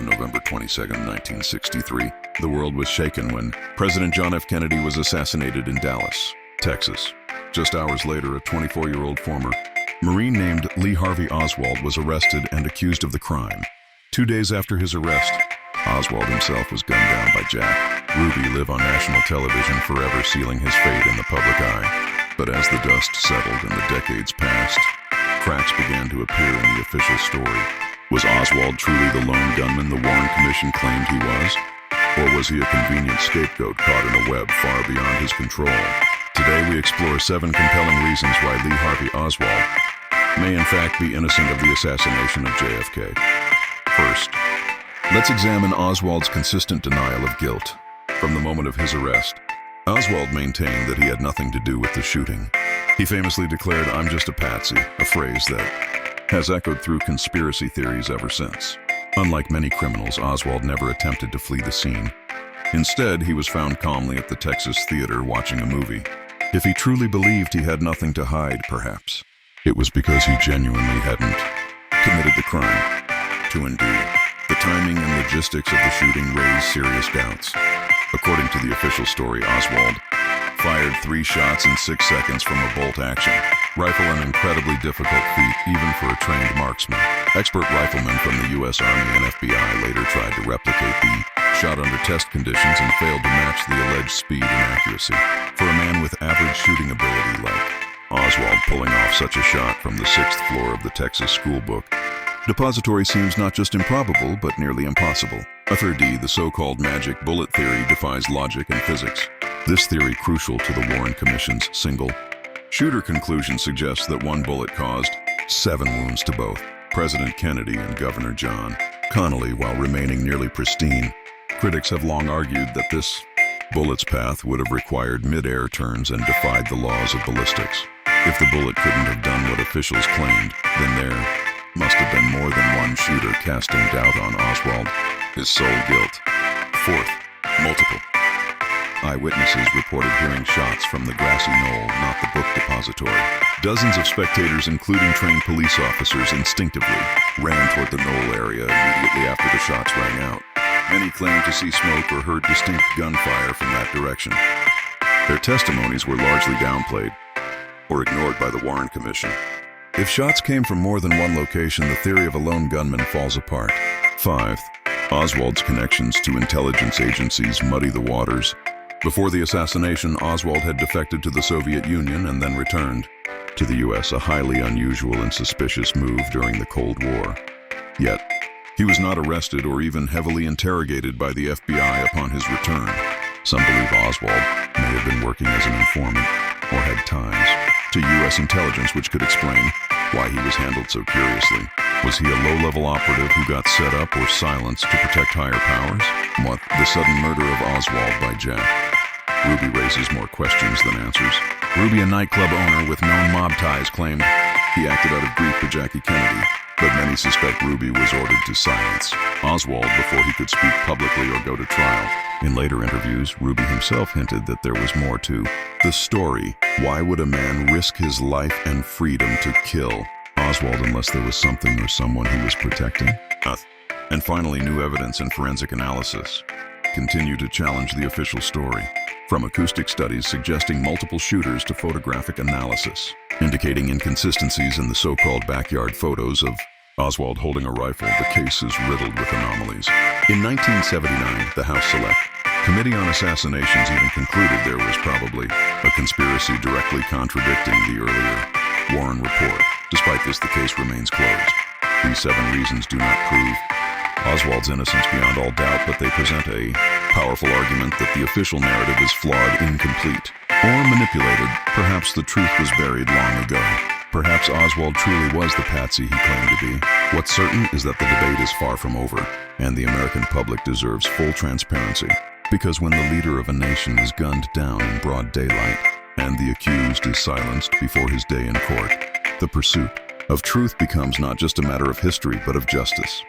On November 22, 1963, the world was shaken when President John F. Kennedy was assassinated in Dallas, Texas. Just hours later, a 24-year-old former Marine named Lee Harvey Oswald was arrested and accused of the crime. 2 days after his arrest, Oswald himself was gunned down by Jack Ruby live on national television, forever sealing his fate in the public eye. But as the dust settled and the decades passed, cracks began to appear in the official story. Was Oswald truly the lone gunman the Warren Commission claimed he was? Or was he a convenient scapegoat caught in a web far beyond his control? Today we explore 7 compelling reasons why Lee Harvey Oswald may in fact be innocent of the assassination of JFK. First, let's examine Oswald's consistent denial of guilt. From the moment of his arrest, Oswald maintained that he had nothing to do with the shooting. He famously declared, "I'm just a patsy," a phrase that has echoed through conspiracy theories ever since. Unlike many criminals, Oswald never attempted to flee the scene. Instead, he was found calmly at the Texas theater watching a movie. If he truly believed he had nothing to hide, perhaps it was because he genuinely hadn't committed the crime. To endure, the timing and logistics of the shooting raised serious doubts. According to the official story, Oswald fired 3 shots in 6 seconds from a bolt action rifle, an incredibly difficult feat even for a trained marksman. Expert riflemen from the U.S. Army and FBI later tried to replicate the shot under test conditions and failed to match the alleged speed and accuracy. For a man with average shooting ability like Oswald, pulling off such a shot from the 6th floor of the Texas school book depository seems not just improbable, but nearly impossible. Author D, the so-called magic bullet theory, defies logic and physics. This theory, crucial to the Warren Commission's single shooter conclusion, suggests that one bullet caused 7 wounds to both President Kennedy and Governor John Connally while remaining nearly pristine. Critics have long argued that this bullet's path would have required mid-air turns and defied the laws of ballistics. If the bullet couldn't have done what officials claimed, then there must have been more than one shooter, casting doubt on Oswald, his sole guilt. Fourth, multiple eyewitnesses reported hearing shots from the Grassy Knoll, not the book depository. Dozens of spectators, including trained police officers, instinctively ran toward the Knoll area immediately after the shots rang out. Many claimed to see smoke or heard distinct gunfire from that direction. Their testimonies were largely downplayed or ignored by the Warren Commission. If shots came from more than one location, the theory of a lone gunman falls apart. Fifth, Oswald's connections to intelligence agencies muddy the waters. Before the assassination, Oswald had defected to the Soviet Union and then returned to the U.S., a highly unusual and suspicious move during the Cold War. Yet, he was not arrested or even heavily interrogated by the FBI upon his return. Some believe Oswald may have been working as an informant or had ties to U.S. intelligence, which could explain why he was handled so curiously. Was he a low-level operative who got set up or silenced to protect higher powers? What? The sudden murder of Oswald by Jack Ruby raises more questions than answers. Ruby, a nightclub owner with known mob ties, claimed he acted out of grief for Jackie Kennedy, but many suspect Ruby was ordered to silence Oswald before he could speak publicly or go to trial. In later interviews, Ruby himself hinted that there was more to the story. Why would a man risk his life and freedom to kill Oswald unless there was something or someone he was protecting? And finally, new evidence and forensic analysis continue to challenge the official story. From acoustic studies suggesting multiple shooters to photographic analysis, indicating inconsistencies in the so-called backyard photos of Oswald holding a rifle, the case is riddled with anomalies. In 1979, the House Select Committee on Assassinations even concluded there was probably a conspiracy directly contradicting the earlier Warren report. Despite this, the case remains closed. These 7 reasons do not prove Oswald's innocence beyond all doubt, but they present a powerful argument that the official narrative is flawed, incomplete, or manipulated. Perhaps the truth was buried long ago. Perhaps Oswald truly was the patsy he claimed to be. What's certain is that the debate is far from over, and the American public deserves full transparency. Because when the leader of a nation is gunned down in broad daylight, and the accused is silenced before his day in court, the pursuit of truth becomes not just a matter of history, but of justice.